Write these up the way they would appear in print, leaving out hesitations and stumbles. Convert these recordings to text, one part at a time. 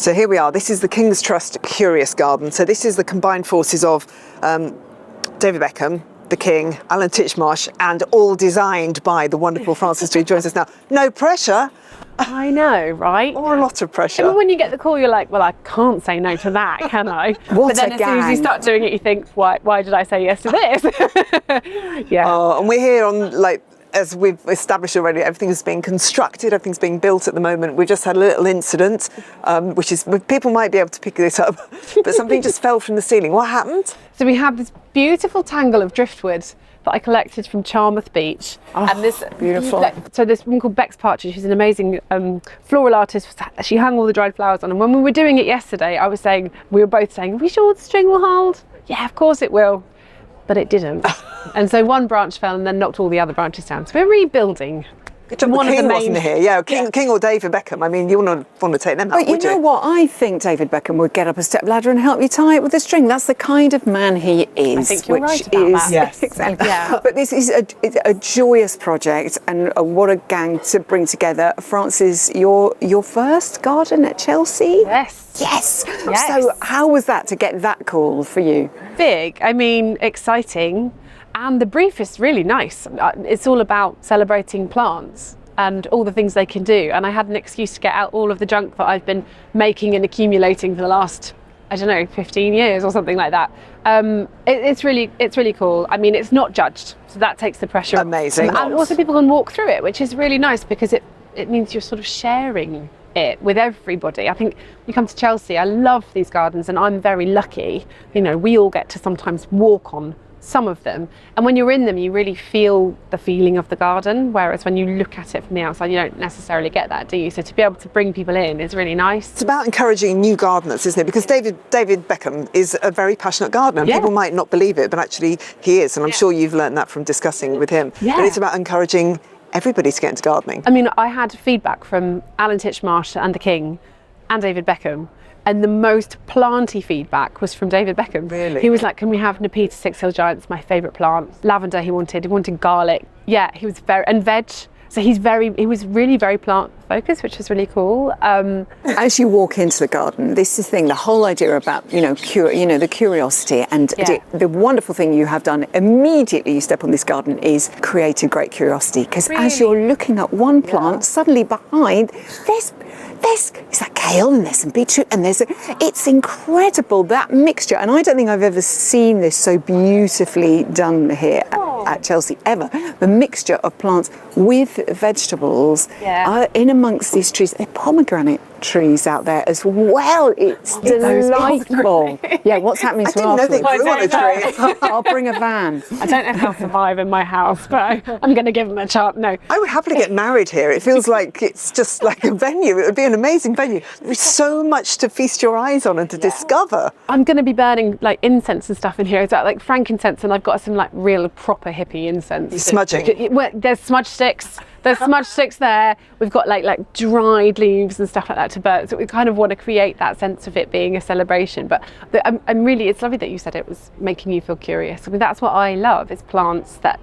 So here we are. This is the King's Trust Curious Garden. So this is the combined forces of David Beckham, the King, Alan Titchmarsh, and all designed by the wonderful Frances Tophill, who joins us now. No pressure. I know, right? Or a lot of pressure. And when you get the call, you're like, well, I can't say no to that, can I? What but then a as soon as you gang. start doing it, you think, why did I say yes to this? Yeah. Oh, and we're here on, like, as we've established already, everything's being constructed, everything's being built at the moment. We've just had a little incident, which is, people might be able to pick this up, but something just fell from the ceiling. What happened? So we have this beautiful tangle of driftwood that I collected from Charmouth Beach. Oh, and this beautiful. So this woman called Bex Partridge, who's an amazing floral artist, she hung all the dried flowers on. And when we were doing it yesterday, we were both saying, are we sure the string will hold? Yeah, of course it will. But it didn't. And so one branch fell and then knocked all the other branches down. So we're rebuilding. Good job the King wasn't here. Yeah, King or David Beckham. I mean, you wouldn't want to take them out, But you know what? I think David Beckham would get up a step ladder and help you tie it with a string. That's the kind of man he is. I think you're right about that. Yes. Exactly. Yeah. But this is a joyous project, and what a gang to bring together. Frances, your first garden at Chelsea? Yes. Yes. Yes. So how was that to get that call for you? Big, I mean, exciting. And the brief is really nice. It's all about celebrating plants and all the things they can do. And I had an excuse to get out all of the junk that I've been making and accumulating for the last, 15 years or something like that. It's really cool. I mean, it's not judged, so that takes the pressure off. Amazing. And also people can walk through it, which is really nice because it means you're sort of sharing it with everybody. I think when you come to Chelsea, I love these gardens and I'm very lucky. You know, we all get to sometimes walk on some of them, and when you're in them you really feel the feeling of the garden, whereas when you look at it from the outside you don't necessarily get that, do you? So to be able to bring people in is really nice. It's about encouraging new gardeners, isn't it? Because David Beckham is a very passionate gardener. Yeah. People might not believe it, but actually he is, and I'm sure you've learned that from discussing with him. Yeah. But it's about encouraging everybody to get into gardening. I mean, I had feedback from Alan Titchmarsh and the King and David Beckham, and the most planty feedback was from David Beckham. Really? He was like, can we have Nepeta Six Hill Giants, my favourite plant. Lavender he wanted garlic. Yeah, he was and veg. So he was really very plant focused, which was really cool. As you walk into the garden, this is the thing, the whole idea about, the curiosity, and the wonderful thing you have done immediately you step on this garden is created great curiosity, because as you're looking at one plant, suddenly behind there's is that kale, and there's some beetroot, and it's incredible, that mixture. And I don't think I've ever seen this so beautifully done here at Chelsea ever. The mixture of plants with vegetables in amongst these trees. There are pomegranate trees out there as well. It's delightful. Yeah, what's happening to I didn't know they grew on a tree. I'll bring a van. I don't know if they'll survive in my house, but I'm going to give them a chance. No. I would happily get married here. It feels like it's just like a venue. It would be an amazing venue. There's so much to feast your eyes on and to discover. I'm going to be burning like incense and stuff in here as well, like frankincense, and I've got some like real proper hippie incense. You're smudging. Well, there's smudge sticks. There's smudge sticks there. We've got like dried leaves and stuff like that to burn. So we kind of want to create that sense of it being a celebration. But it's lovely that you said it was making you feel curious. I mean, that's what I love, is plants that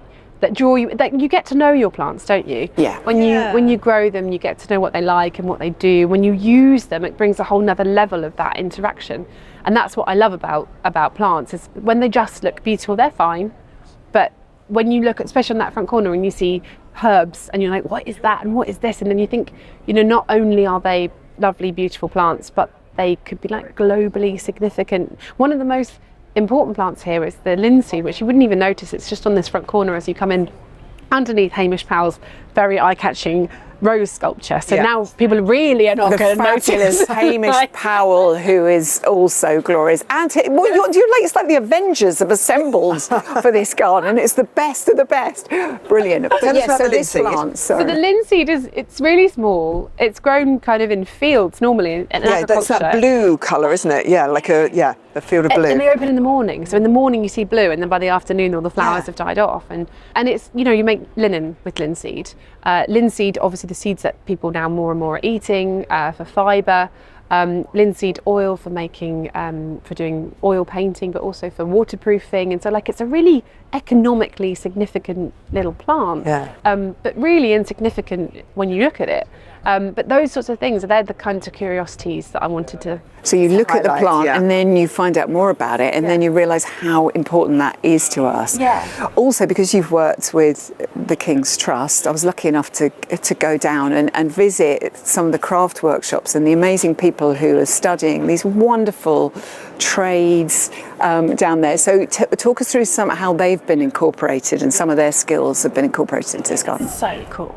draw you. That you get to know your plants, don't you? Yeah. When you grow them, you get to know what they like and what they do. When you use them, it brings a whole nother level of that interaction. And that's what I love about plants, is when they just look beautiful, they're fine. But when you look, especially on that front corner, and you see herbs and you're like, what is that and what is this? And then you think, not only are they lovely, beautiful plants, but they could be like globally significant. One of the most important plants here is the linseed, which you wouldn't even notice. It's just on this front corner as you come in underneath Hamish Powell's very eye-catching rose sculpture. So now people really are not going to notice. Hamish Powell, who is also glorious. And it's like the Avengers have assembled for this garden. It's the best of the best. Brilliant. Tell us about the this linseed. plant. So the linseed it's really small. It's grown kind of in fields normally in agriculture. That's that blue colour, isn't it? Yeah, like a field of blue. And they open in the morning. So in the morning you see blue, and then by the afternoon all the flowers have died off. And it's, you make linen with linseed. Linseed, obviously the seeds that people now more and more are eating for fibre. Linseed oil for making, for doing oil painting, but also for waterproofing. And so it's a really economically significant little plant, but really insignificant when you look at it. But those sorts of things, they're the kinds of curiosities that I wanted to. So you look at the Highlight, plant yeah. and then you find out more about it, and then you realise how important that is to us. Yeah. Also, because you've worked with the King's Trust, I was lucky enough to go down and visit some of the craft workshops and the amazing people who are studying these wonderful trades down there. So talk us through how they've been incorporated and some of their skills have been incorporated into this garden. So cool.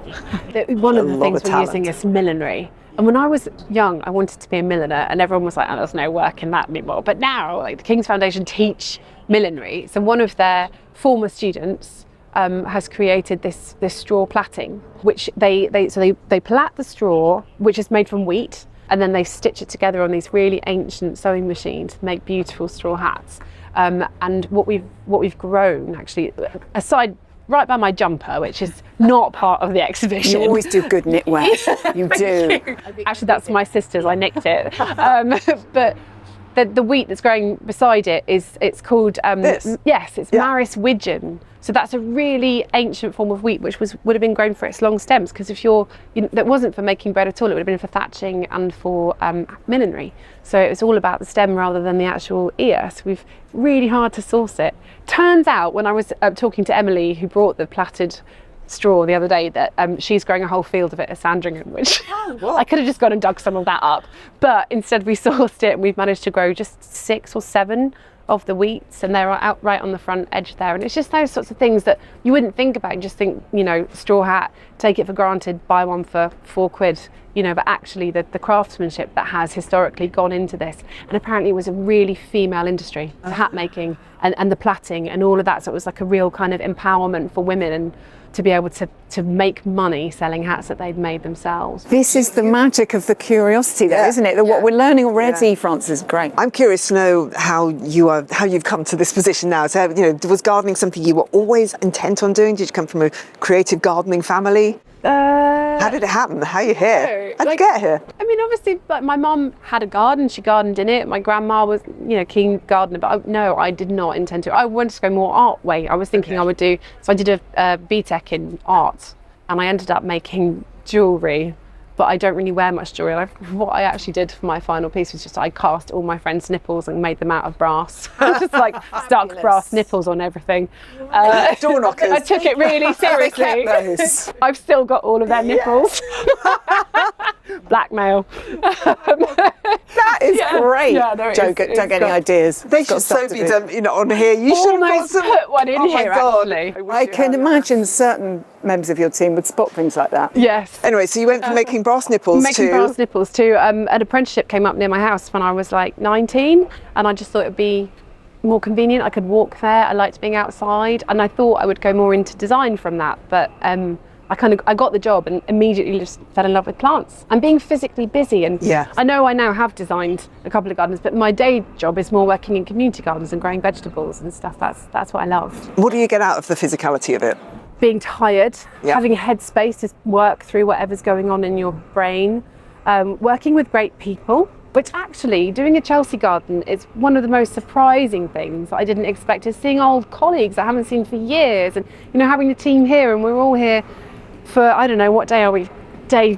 One of the lot things of we're using talent. is millinery. And when I was young, I wanted to be a milliner, and everyone was like, oh, there's no work in that anymore. But now, like, the King's Foundation teach millinery. So one of their former students has created this straw plaiting, which they plait the straw, which is made from wheat, and then they stitch it together on these really ancient sewing machines to make beautiful straw hats. And what we've grown, actually, aside right by my jumper, which is not part of the exhibition. You always do good knitwear. You do. Actually, that's my sister's. I nicked it. But the wheat that's growing beside it it's called yes, it's Maris Widgeon. So that's a really ancient form of wheat, which would have been grown for its long stems. Because if that wasn't for making bread at all, it would have been for thatching and for millinery. So it was all about the stem rather than the actual ear. So we've really hard to source it. Turns out, when I was talking to Emily, who brought the plaited straw the other day, that she's growing a whole field of it at Sandringham, which I could have just gone and dug some of that up. But instead we sourced it, and we've managed to grow just 6 or 7 of the wheats, and they're out right on the front edge there. And it's just those sorts of things that you wouldn't think about. You just think, straw hat, take it for granted, buy one for £4, but actually the craftsmanship that has historically gone into this, and apparently it was a really female industry, the hat making and the plaiting and all of that. So it was like a real kind of empowerment for women, and to be able to make money selling hats that they'd made themselves. This is the magic of the curiosity, though, isn't it? What we're learning already, Frances, great. I'm curious to know how you've come to this position now. So, was gardening something you were always intent on doing? Did you come from a creative gardening family? How did it happen? How are you here? How did you get here? I mean, obviously, like, my mum had a garden. She gardened in it. My grandma was, keen gardener. But I did not intend to. I wanted to go more art way. I was thinking I would do. So I did a BTEC in art, and I ended up making jewellery. But I don't really wear much jewellery. What I actually did for my final piece was just I cast all my friends' nipples and made them out of brass. Just like stuck brass nipples on everything. Door knockers. I took it really seriously. Those. I've still got all of their nipples. Blackmail. That is great. Yeah, no, don't get any ideas. They should so be done, on here. You should Almost put one in here, actually. I can imagine certain members of your team would spot things like that. Yes. Anyway, so you went from making brass nipples Making brass nipples to an apprenticeship came up near my house when I was like 19, and I just thought it'd be more convenient. I could walk there. I liked being outside, and I thought I would go more into design from that. But I got the job and immediately just fell in love with plants and being physically busy. And I know I now have designed a couple of gardens, but my day job is more working in community gardens and growing vegetables and stuff. That's what I love. What do you get out of the physicality of it? Being tired, having a headspace to work through whatever's going on in your brain, working with great people, which actually doing a Chelsea garden is one of the most surprising things I didn't expect, is seeing old colleagues I haven't seen for years, and having the team here, and we're all here for, I don't know, what day are we? Day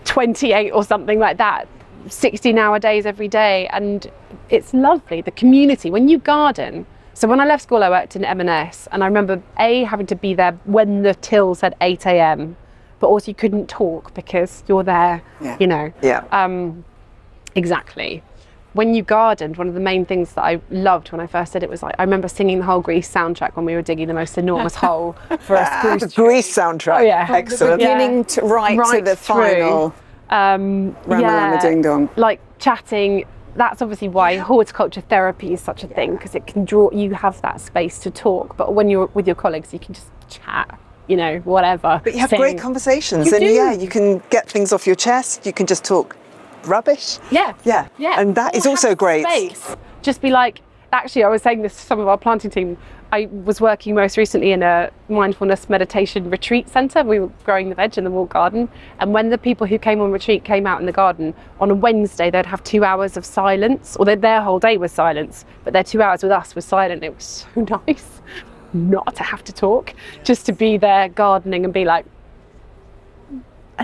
28 or something like that, 16-hour days every day, and it's lovely, the community. When you garden, so when I left school, I worked in M&S, and I remember having to be there when the till said 8 a.m, but also you couldn't talk because you're there, exactly. When you gardened, one of the main things that I loved when I first did it was, like, I remember singing the whole Grease soundtrack when we were digging the most enormous hole for a spruce The Grease soundtrack. Oh, yeah. Excellent. Beginning to right to the through. final. Rama Ding Dong. Like chatting. That's obviously why horticulture therapy is such a thing, because it can draw, you have that space to talk, but when you're with your colleagues you can just chat, whatever. But you have sing. great conversations, You and do. you can get things off your chest. You can just talk rubbish. Yeah, And that is Or also have great. Space. Just be like, actually, I was saying this to some of our planting team. I was working most recently in a mindfulness meditation retreat centre. We were growing the veg in the walled garden, and when the people who came on retreat came out in the garden on a Wednesday, they'd have 2 hours of silence, or their whole day was silence, but their 2 hours with us was silent. It was so nice not to have to talk, just to be there gardening and be like,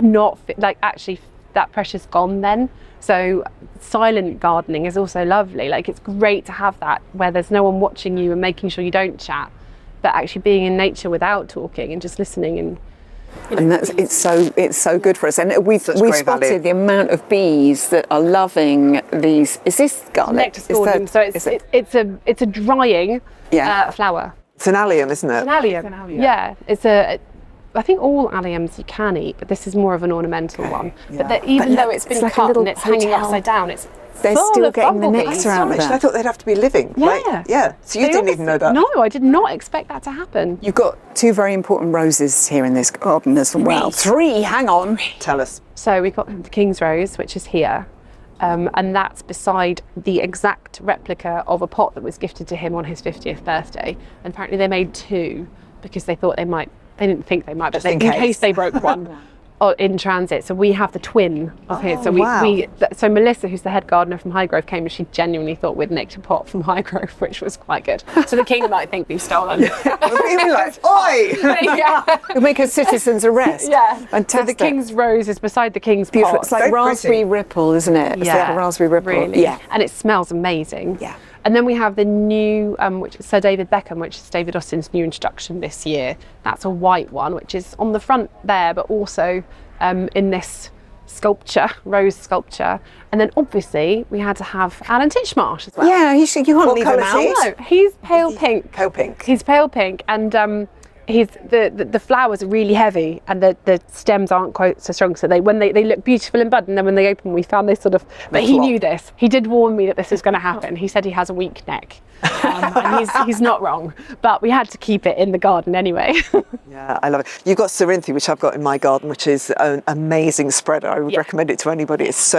not like actually that pressure's gone then. So silent gardening is also lovely. Like it's great to have that where there's no one watching you and making sure you don't chat, but actually being in nature without talking and just listening and. And it's so good for us. And we spotted the amount of bees that are loving these. Is this garlic? Nectar scordium. So it's a drying flower. It's an allium, isn't it? It's an allium. Yeah. It's I think all alliums you can eat, but this is more of an ornamental one. Yeah. But even though it's been cut and it's hanging upside down, they're still getting the nectar out of that. I thought they'd have to be living. Yeah. Right? Yeah. So you didn't even know that? No, I did not expect that to happen. You've got two very important roses here in this garden as well. Three, hang on. Tell us. So we've got the King's Rose, which is here. And that's beside the exact replica of a pot that was gifted to him on his 50th birthday. And apparently they made two because they thought they didn't think they might, but in case they broke one. In transit, so we have the twin of his. So so Melissa, who's the head gardener from Highgrove, came and she genuinely thought we'd nicked a pot from Highgrove, which was quite good. So the king might think we've stolen. We'll be like, oi! You'll make a citizen's arrest. Yeah. Fantastic. So the King's Rose is beside the King's Beautiful. pot. It's like raspberry ripple, isn't it? It's like a raspberry ripple. Really. Yeah. And it smells amazing. Yeah. And then we have the new, which is Sir David Beckham, which is David Austin's new introduction this year. That's a white one, which is on the front there, but also in this sculpture, rose sculpture. And then obviously we had to have Alan Titchmarsh as well. Yeah, you can't leave him out. No, he's pale pink. Pale pink. He's pale pink, and he's the flowers are really heavy, and the stems aren't quite so strong. So when they look beautiful in bud, and then when they open, we found this sort of. But he knew this. He did warn me that this was going to happen. He said he has a weak neck, and he's not wrong. But we had to keep it in the garden anyway. Yeah, I love it. You've got Cerinthe, which I've got in my garden, which is an amazing spreader. I would recommend it to anybody. It's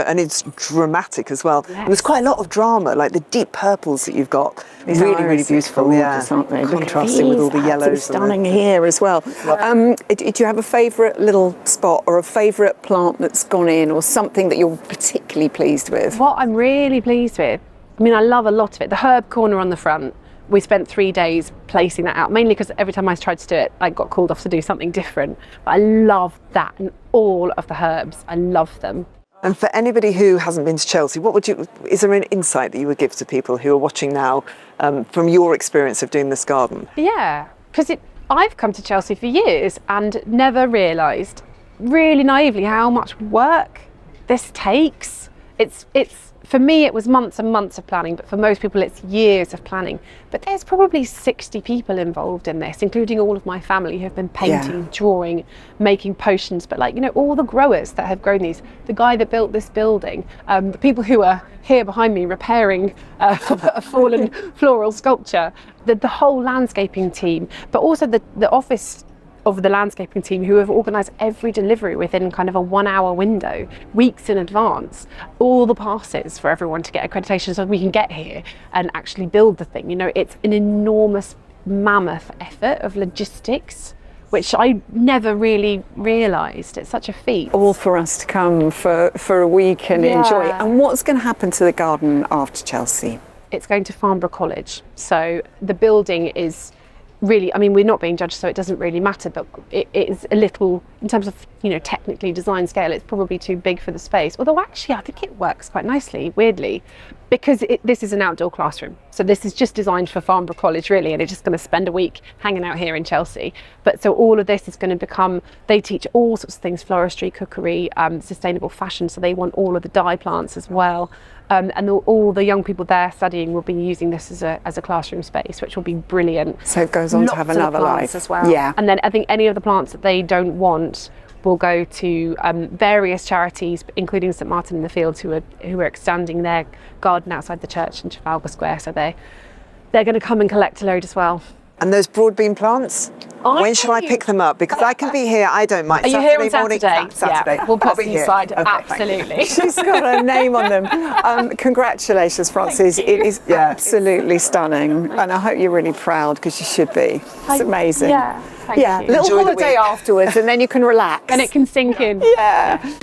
dramatic as well. Yes. And there's quite a lot of drama, like the deep purples that you've got. These really beautiful. Gorgeous, aren't they? Contrasting with all the yellows. Stunning here as well. Do you have a favourite little spot or a favourite plant that's gone in, or something that you're particularly pleased with? What I'm really pleased with, I mean, I love a lot of it. The herb corner on the front, we spent 3 days placing that out, mainly because every time I tried to do it, I got called off to do something different. But I love that, and all of the herbs, I love them. And for anybody who hasn't been to Chelsea, is there an insight that you would give to people who are watching now from your experience of doing this garden? Yeah, because I've come to Chelsea for years and never realised, really naively, how much work this takes. It's for me, it was months and months of planning, but for most people, it's years of planning. But there's probably 60 people involved in this, including all of my family who have been painting, drawing, making potions. But all the growers that have grown these, the guy that built this building, the people who are here behind me repairing a fallen floral sculpture, the whole landscaping team, but also the office of the landscaping team who have organised every delivery within kind of a 1 hour window, weeks in advance, all the passes for everyone to get accreditation so we can get here and actually build the thing. It's an enormous, mammoth effort of logistics, which I never really realised. It's such a feat. All for us to come for a week and enjoy. And what's going to happen to the garden after Chelsea? It's going to Farnborough College. So the building is really, I mean, we're not being judged, so it doesn't really matter, but it is a little, in terms of, technically design scale, it's probably too big for the space. Although actually, I think it works quite nicely, weirdly, because this is an outdoor classroom. So this is just designed for Farnborough College, really, and it's just going to spend a week hanging out here in Chelsea. But so all of this is going to become, they teach all sorts of things, floristry, cookery, sustainable fashion, so they want all of the dye plants as well. And all the young people there studying will be using this as a classroom space, which will be brilliant. So it goes on to have another life as well. Yeah. And then I think any of the plants that they don't want will go to various charities, including St Martin in the Fields, who are extending their garden outside the church in Trafalgar Square. So they're going to come and collect a load as well. And those broadbean plants, when shall I pick them up? Because I can be here, I don't mind. Are you here on Saturday? Morning? Saturday. Yeah, we'll put I'll be them here. aside. Okay, absolutely. She's got a name on them. Congratulations, Frances. It is absolutely stunning. And I hope you're really proud, because you should be. It's amazing. Yeah, thank you. Little Enjoy the holiday week. afterwards, and then you can relax. And it can sink in. Yeah.